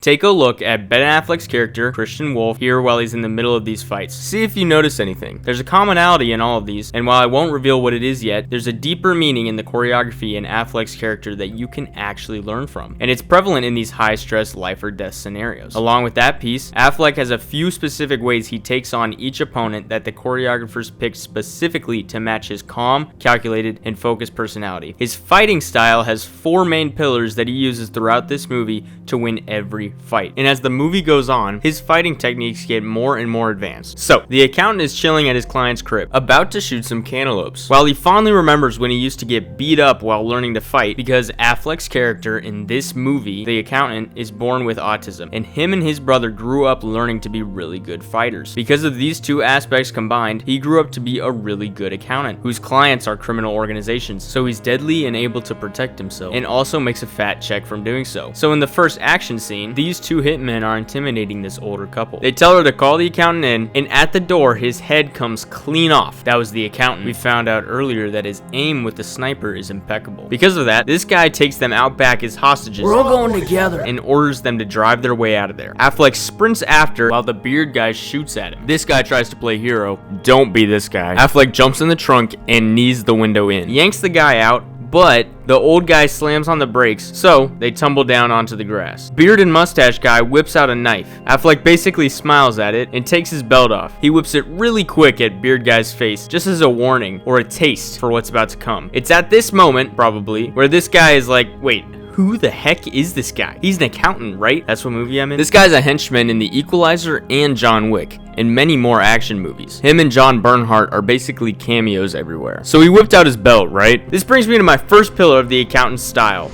Take a look at Ben Affleck's character, Christian Wolf, here while he's in the middle of these fights. See if you notice anything. There's a commonality in all of these, and while I won't reveal what it is yet, there's a deeper meaning in the choreography in Affleck's character that you can actually learn from. And it's prevalent in these high-stress life or death scenarios. Along with that piece, Affleck has a few specific ways he takes on each opponent that the choreographers picked specifically to match his calm, calculated, and focused personality. His fighting style has 4 main pillars that he uses throughout this movie to win every fight. And as the movie goes on, his fighting techniques get more and more advanced. So, the accountant is chilling at his client's crib, about to shoot some cantaloupes, while he fondly remembers when he used to get beat up while learning to fight, because Affleck's character in this movie, the accountant, is born with autism, and him and his brother grew up learning to be really good fighters. Because of these two aspects combined, he grew up to be a really good accountant, whose clients are criminal organizations, so he's deadly and able to protect himself, and also makes a fat check from doing so. So in the first action scene, these two hitmen are intimidating this older couple. They tell her to call the accountant in, and at the door, his head comes clean off. That was the accountant. We found out earlier that his aim with the sniper is impeccable. Because of that, this guy takes them out back as hostages. We're all going together. And orders them to drive their way out of there. Affleck sprints after while the beard guy shoots at him. This guy tries to play hero. Don't be this guy. Affleck jumps in the trunk and knees the window in. Yanks the guy out, but the old guy slams on the brakes, so they tumble down onto the grass. Beard and mustache guy whips out a knife. Affleck basically smiles at it and takes his belt off. He whips it really quick at beard guy's face, just as a warning or a taste for what's about to come. It's at this moment, probably, where this guy is like, wait, who the heck is this guy? He's an accountant, right? That's what movie I'm in. This guy's a henchman in The Equalizer and John Wick, and many more action movies. Him and John Bernhardt are basically cameos everywhere. So he whipped out his belt, right? This brings me to my first pillar of the accountant's style.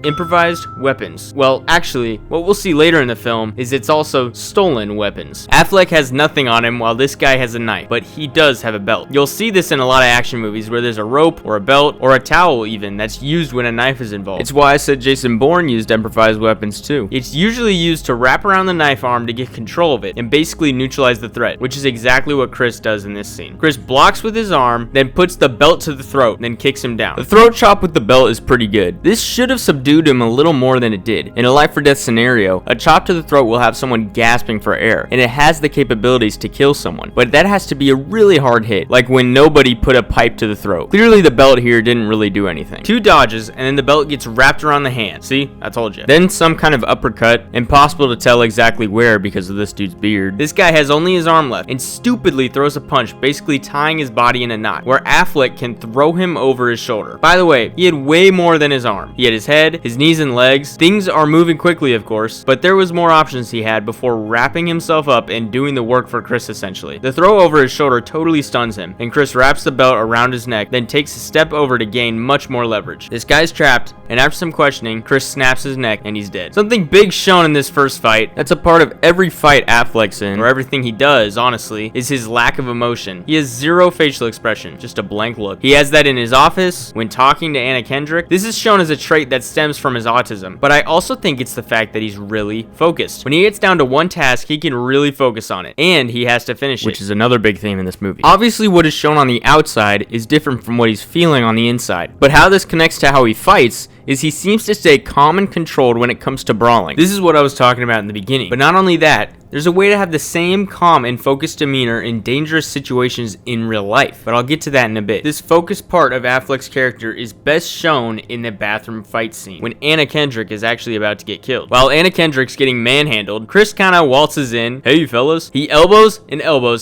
Improvised weapons. Well, actually, what we'll see later in the film is it's also stolen weapons. Affleck has nothing on him while this guy has a knife, but he does have a belt. You'll see this in a lot of action movies where there's a rope or a belt or a towel even that's used when a knife is involved. It's why I said Jason Bourne used improvised weapons too. It's usually used to wrap around the knife arm to get control of it and basically neutralize the threat, which is exactly what Chris does in this scene. Chris blocks with his arm, then puts the belt to the throat, then kicks him down. The throat chop with the belt is pretty good. This should have subdued him a little more than it did. In a life or death scenario, a chop to the throat will have someone gasping for air, and it has the capabilities to kill someone, but that has to be a really hard hit, like when nobody put a pipe to the throat. Clearly the belt here didn't really do anything. 2 dodges, and then the belt gets wrapped around the hand. See? I told you. Then some kind of uppercut, impossible to tell exactly where because of this dude's beard. This guy has only his arm left, and stupidly throws a punch, basically tying his body in a knot, where Affleck can throw him over his shoulder. By the way, he had way more than his arm. He had his head, his knees and legs. Things are moving quickly, of course, but there was more options he had before wrapping himself up and doing the work for Chris essentially. The throw over his shoulder totally stuns him, and Chris wraps the belt around his neck, then takes a step over to gain much more leverage. This guy's trapped, and after some questioning, Chris snaps his neck and he's dead. Something big shown in this first fight, that's a part of every fight Affleck's in, or everything he does, honestly, is his lack of emotion. He has 0 facial expression, just a blank look. He has that in his office, when talking to Anna Kendrick. This is shown as a trait that stems from his autism, but I also think it's the fact that he's really focused. When he gets down to one task, he can really focus on it, and he has to finish it, which is another big theme in this movie. Obviously, what is shown on the outside is different from what he's feeling on the inside, but how this connects to how he fights is he seems to stay calm and controlled when it comes to brawling. This is what I was talking about in the beginning. But not only that, there's a way to have the same calm and focused demeanor in dangerous situations in real life, but I'll get to that in a bit. This focused part of Affleck's character is best shown in the bathroom fight scene, when Anna Kendrick is actually about to get killed. While Anna Kendrick's getting manhandled, Chris kinda waltzes in, hey fellas, he elbows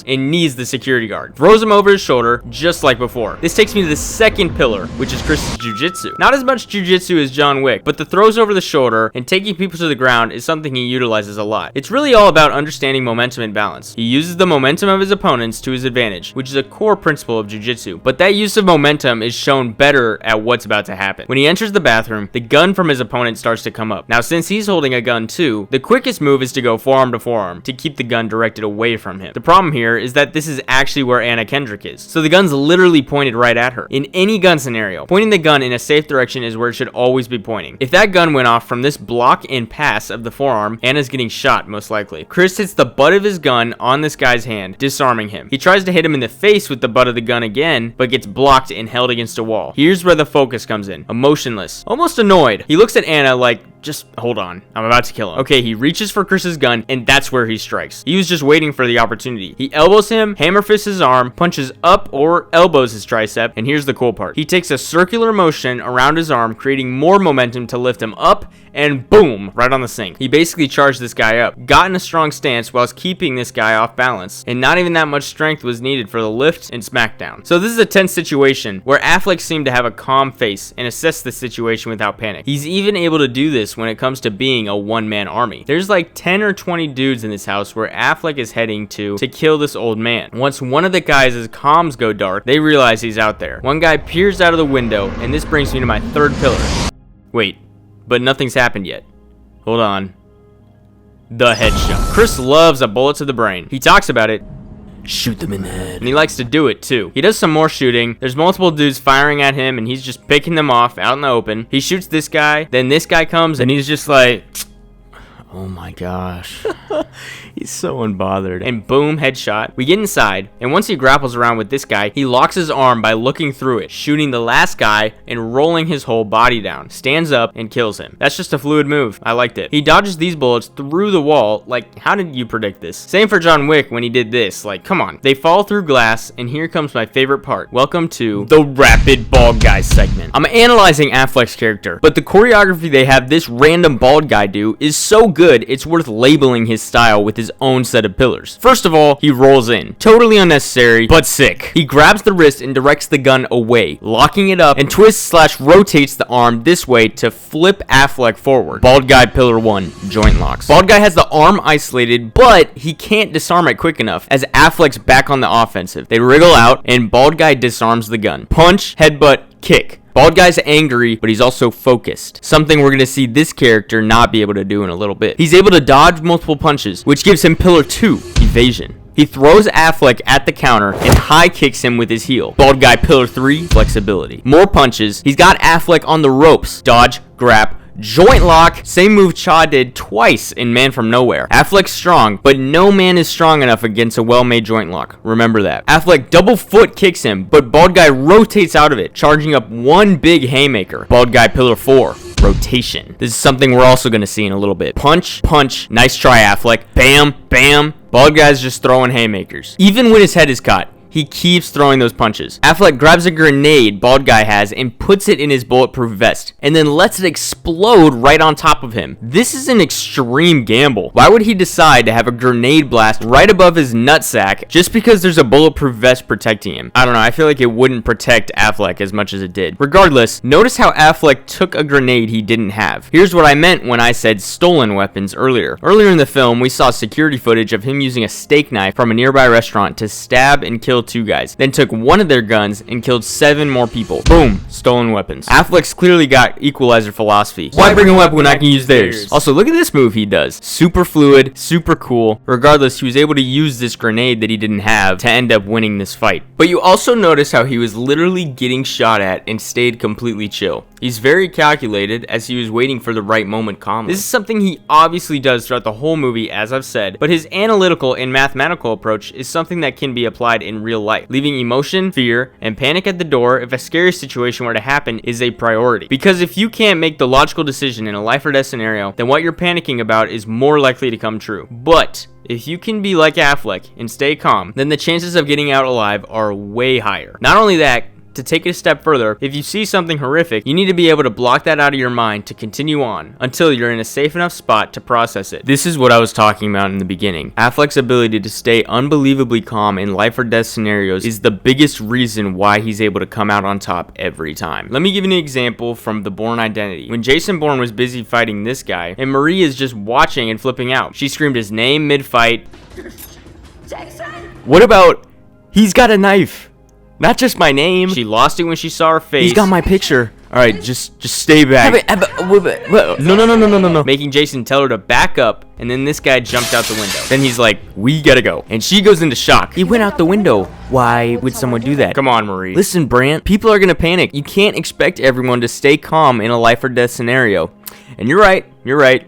and knees the security guard, throws him over his shoulder, just like before. This takes me to the second pillar, which is Chris's jiu-jitsu. Not as much jiu-jitsu as John Wick, but the throws over the shoulder and taking people to the ground is something he utilizes a lot. It's really all about understanding momentum and balance. He uses the momentum of his opponents to his advantage, which is a core principle of jiu-jitsu, but that use of momentum is shown better at what's about to happen. When he enters the bathroom, the gun from his opponent starts to come up. Now, since he's holding a gun too, the quickest move is to go forearm to forearm to keep the gun directed away from him. The problem here is that this is actually where Anna Kendrick is, so the gun's literally pointed right at her. In any gun scenario, pointing the gun in a safe direction is where it should always be pointing. If that gun went off from this block and pass of the forearm, Anna's getting shot most likely. Chris hits the butt of his gun on this guy's hand, disarming him. He tries to hit him in the face with the butt of the gun again, but gets blocked and held against a wall. Here's where the focus comes in. Emotionless, almost annoyed. He looks at Anna like, just hold on, I'm about to kill him. Okay, he reaches for Chris's gun, and that's where he strikes. He was just waiting for the opportunity. He elbows him, hammer fists his arm, punches up or elbows his tricep, and here's the cool part. He takes a circular motion around his arm, creating more momentum to lift him up, and boom, right on the sink. He basically charged this guy up, got in a strong stance whilst keeping this guy off balance, and not even that much strength was needed for the lift and smackdown. So this is a tense situation where Affleck seemed to have a calm face and assess the situation without panic. He's even able to do this when it comes to being a one-man army. There's like 10 or 20 dudes in this house where Affleck is heading to kill this old man. Once one of the guys' comms go dark, they realize he's out there. One guy peers out of the window, and this brings me to my third pillar. Wait, but nothing's happened yet. Hold on. The headshot. Chris loves a bullet to the brain. He talks about it. Shoot them in the head. And he likes to do it too. He does some more shooting. There's multiple dudes firing at him, and he's just picking them off out in the open. He shoots this guy, then this guy comes, and he's just like, oh my gosh. He's so unbothered. And boom, headshot. We get inside, and once he grapples around with this guy, he locks his arm by looking through it, shooting the last guy and rolling his whole body down. Stands up and kills him. That's just a fluid move. I liked it. He dodges these bullets through the wall. Like, how did you predict this? Same for John Wick when he did this. Like, come on. They fall through glass, and here comes my favorite part. Welcome to the rapid bald guy segment. I'm analyzing Affleck's character, but the choreography they have this random bald guy do is so good, it's worth labeling his style with his own set of pillars. First of all, he rolls in. Totally unnecessary, but sick. He grabs the wrist and directs the gun away, locking it up, and twists/rotates the arm this way to flip Affleck forward. Bald guy pillar 1, joint locks. Bald guy has the arm isolated, but he can't disarm it quick enough as Affleck's back on the offensive. They wriggle out, and bald guy disarms the gun. Punch, headbutt, kick. Bald guy's angry, but he's also focused. Something we're going to see this character not be able to do in a little bit. He's able to dodge multiple punches, which gives him pillar 2, evasion. He throws Affleck at the counter and high kicks him with his heel. Bald guy pillar 3, flexibility. More punches. He's got Affleck on the ropes. Dodge, grab, joint lock, same move Cha did twice in Man from Nowhere. Affleck's strong, but no man is strong enough against a well-made joint lock. Remember that. Affleck double foot kicks him, but bald guy rotates out of it, charging up one big haymaker. Bald guy pillar 4, rotation. This is something we're also going to see in a little bit. Punch, punch, nice try Affleck. Bam, bam. Bald guy's just throwing haymakers. Even when his head is caught, he keeps throwing those punches. Affleck grabs a grenade bald guy has and puts it in his bulletproof vest, and then lets it explode right on top of him. This is an extreme gamble. Why would he decide to have a grenade blast right above his nutsack just because there's a bulletproof vest protecting him? I don't know, I feel like it wouldn't protect Affleck as much as it did. Regardless, notice how Affleck took a grenade he didn't have. Here's what I meant when I said stolen weapons earlier. Earlier in the film, we saw security footage of him using a steak knife from a nearby restaurant to stab and kill 2 guys, then took one of their guns and killed 7 more people. Boom, stolen weapons. Affleck's clearly got equalizer philosophy. Why bring a weapon when I can use theirs? Also, look at this move he does. Super fluid, super cool. Regardless, he was able to use this grenade that he didn't have to end up winning this fight. But you also notice how he was literally getting shot at and stayed completely chill. He's very calculated as he was waiting for the right moment calmly. This is something he obviously does throughout the whole movie, as I've said, but his analytical and mathematical approach is something that can be applied in real life. Leaving emotion, fear, and panic at the door if a scary situation were to happen is a priority. Because if you can't make the logical decision in a life or death scenario, then what you're panicking about is more likely to come true. But if you can be like Affleck and stay calm, then the chances of getting out alive are way higher. Not only that, to take it a step further, if you see something horrific, you need to be able to block that out of your mind to continue on until you're in a safe enough spot to process it. This is what I was talking about in the beginning. Affleck's ability to stay unbelievably calm in life or death scenarios is the biggest reason why he's able to come out on top every time. Let me give you an example from The Bourne Identity. When Jason Bourne was busy fighting this guy, and Marie is just watching and flipping out. She screamed his name mid-fight. Jason! What about, he's got a knife? Not just my name. She lost it when she saw her face. He's got my picture. Alright, just stay back. No. Making Jason tell her to back up, and then this guy jumped out the window. Then he's like, we gotta go. And she goes into shock. He went out the window. Why would someone do that? Come on, Marie. Listen, Brant, people are gonna panic. You can't expect everyone to stay calm in a life or death scenario. And you're right.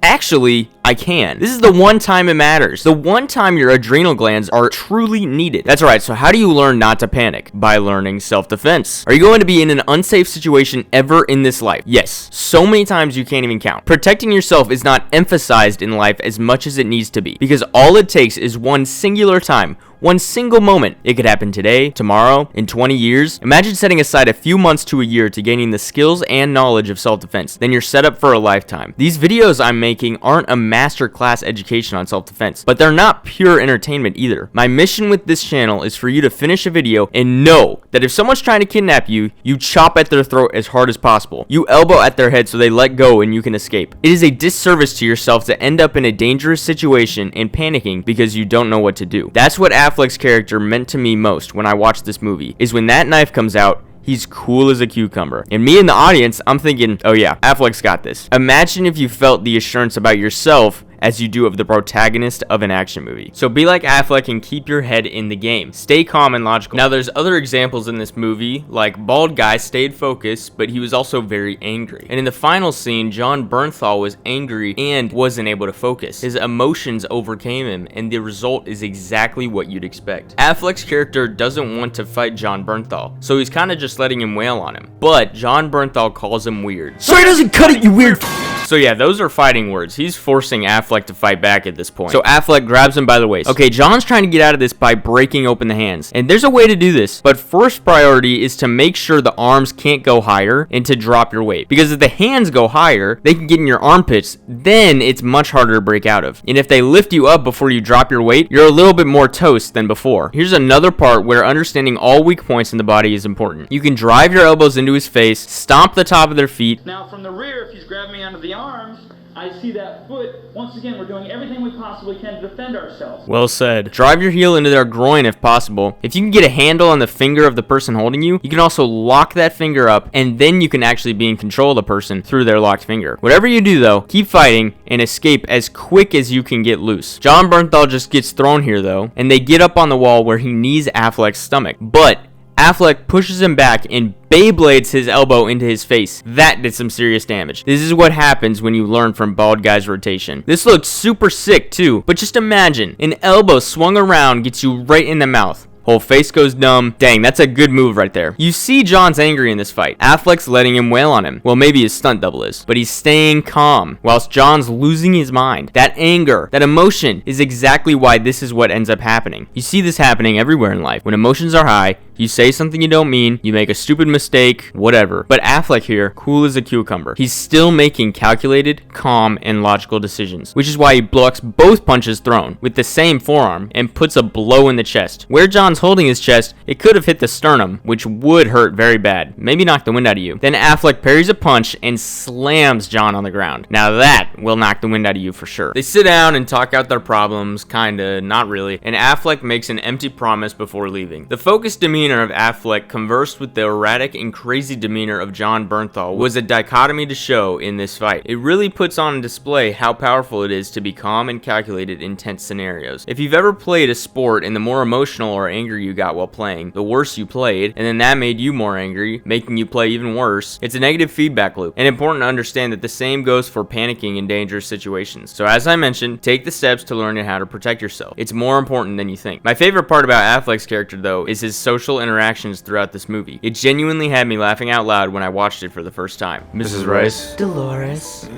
Actually, I can. This is the one time it matters. The one time your adrenal glands are truly needed. That's right, so how do you learn not to panic? By learning self-defense. Are you going to be in an unsafe situation ever in this life? Yes. So many times you can't even count. Protecting yourself is not emphasized in life as much as it needs to be. Because all it takes is one singular time. One single moment. It could happen today, tomorrow, in 20 years. Imagine setting aside a few months to a year to gaining the skills and knowledge of self-defense. Then you're set up for a lifetime. These videos I'm making aren't a masterclass education on self-defense, but they're not pure entertainment either. My mission with this channel is for you to finish a video and know that if someone's trying to kidnap you, you chop at their throat as hard as possible. You elbow at their head so they let go and you can escape. It is a disservice to yourself to end up in a dangerous situation and panicking because you don't know what to do. That's what Affleck's character meant to me most when I watched this movie, is when that knife comes out, he's cool as a cucumber. And me in the audience, I'm thinking, oh yeah, Affleck's got this. Imagine if you felt the assurance about yourself as you do of the protagonist of an action movie. So be like Affleck and keep your head in the game. Stay calm and logical. Now there's other examples in this movie, like bald guy stayed focused, but he was also very angry. And in the final scene, Jon Bernthal was angry and wasn't able to focus. His emotions overcame him, and the result is exactly what you'd expect. Affleck's character doesn't want to fight Jon Bernthal, so he's kind of just letting him wail on him. But Jon Bernthal calls him weird. So he doesn't cut it, you weird. So yeah, those are fighting words. He's forcing Affleck to fight back at this point. So Affleck grabs him by the waist. Okay, John's trying to get out of this by breaking open the hands. And there's a way to do this, but first priority is to make sure the arms can't go higher and to drop your weight. Because if the hands go higher, they can get in your armpits, then it's much harder to break out of. And if they lift you up before you drop your weight, you're a little bit more toast than before. Here's another part where understanding all weak points in the body is important. You can drive your elbows into his face, stomp the top of their feet. Now from the rear, if he's grabbing me under the arms, I see that foot. Once again, we're doing everything we possibly can to defend ourselves. Well said. Drive your heel into their groin if possible. If you can get a handle on the finger of the person holding you, you can also lock that finger up, and then you can actually be in control of the person through their locked finger. Whatever you do though, keep fighting and escape as quick as you can get loose. Jon Bernthal just gets thrown here though, and they get up on the wall where he knees Affleck's stomach. But Affleck pushes him back and Beyblades his elbow into his face. That did some serious damage. This is what happens when you learn from bald guy's rotation. This looked super sick too, but just imagine, an elbow swung around gets you right in the mouth. Whole face goes numb. Dang, that's a good move right there. You see John's angry in this fight. Affleck's letting him wail on him. Well, maybe his stunt double is. But he's staying calm, whilst John's losing his mind. That anger, that emotion, is exactly why this is what ends up happening. You see this happening everywhere in life. When emotions are high, you say something you don't mean, you make a stupid mistake, whatever. But Affleck here, cool as a cucumber. He's still making calculated, calm, and logical decisions, which is why he blocks both punches thrown with the same forearm and puts a blow in the chest. Where John's holding his chest, it could have hit the sternum, which would hurt very bad, maybe knock the wind out of you. Then Affleck parries a punch and slams John on the ground. Now that will knock the wind out of you for sure. They sit down and talk out their problems, kinda, not really, and Affleck makes an empty promise before leaving. The focused demeanor of Affleck conversed with the erratic and crazy demeanor of Jon Bernthal was a dichotomy to show in this fight. It really puts on display how powerful it is to be calm and calculated in tense scenarios. If you've ever played a sport and the more emotional or angry you got while playing, the worse you played, and then that made you more angry, making you play even worse, it's a negative feedback loop. And important to understand that the same goes for panicking in dangerous situations. So as I mentioned, take the steps to learn how to protect yourself. It's more important than you think. My favorite part about Affleck's character though is his social interactions throughout this movie. It genuinely had me laughing out loud when I watched it for the first time. Mrs. Rice? Dolores.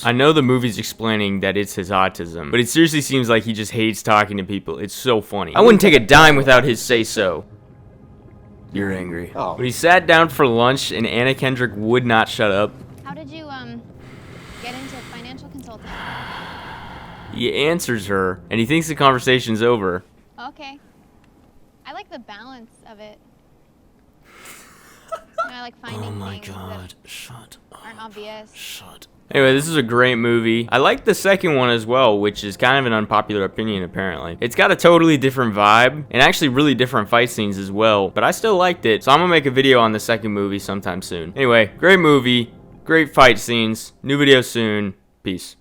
I know the movie's explaining that it's his autism, but it seriously seems like he just hates talking to people. It's so funny. I wouldn't take a dime without his say-so. You're angry. Oh. When he sat down for lunch and Anna Kendrick would not shut up. How did you, get into financial consulting? He answers her, and he thinks the conversation's over. Okay. I like the balance of it. I like finding things that Shut up. aren't obvious. Shut Anyway, this is a great movie. I like the second one as well, which is kind of an unpopular opinion apparently. It's got a totally different vibe and actually really different fight scenes as well, but I still liked it. So I'm gonna make a video on the second movie sometime soon. Anyway, great movie, great fight scenes, new video soon, peace.